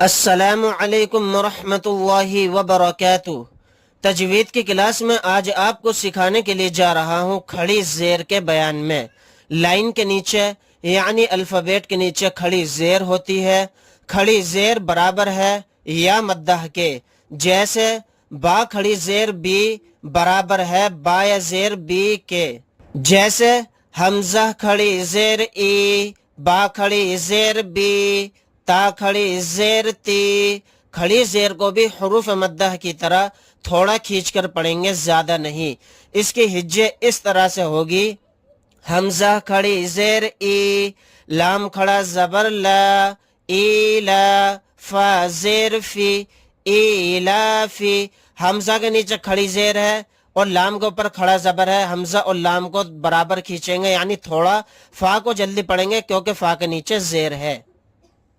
अस्सलामु अलैकुम वरहमतुल्लाहि वबरकातुह। तजवीद की क्लास में आज आपको सिखाने के लिए जा रहा हूँ खड़ी जेर के बयान में। लाइन के नीचे यानी अल्फ़ाबेट के नीचे खड़ी जेर होती है। खड़ी जेर बराबर है या मद्दह के। जैसे बा खड़ी जेर बी बराबर है बा या जेर बी के। जैसे हमजा खड़ी जेर ई, बा खड़ी जेर बी, ता खड़ी जेर ती। खड़ी जेर को भी हुरूफ मद्दह की तरह थोड़ा खींचकर पढ़ेंगे, ज्यादा नहीं। इसकी हिज्जे इस तरह से होगी। हमजा खड़ी जेर ई, लाम खड़ा जबर ला, ई ला, फा जेर फी, ई ला फी। हमजा के नीचे खड़ी जेर है और लाम के ऊपर खड़ा जबर है। हमजा और लाम को बराबर खींचेंगे यानी थोड़ा। फा को जल्दी पढ़ेंगे क्योंकि फा के नीचे जेर है।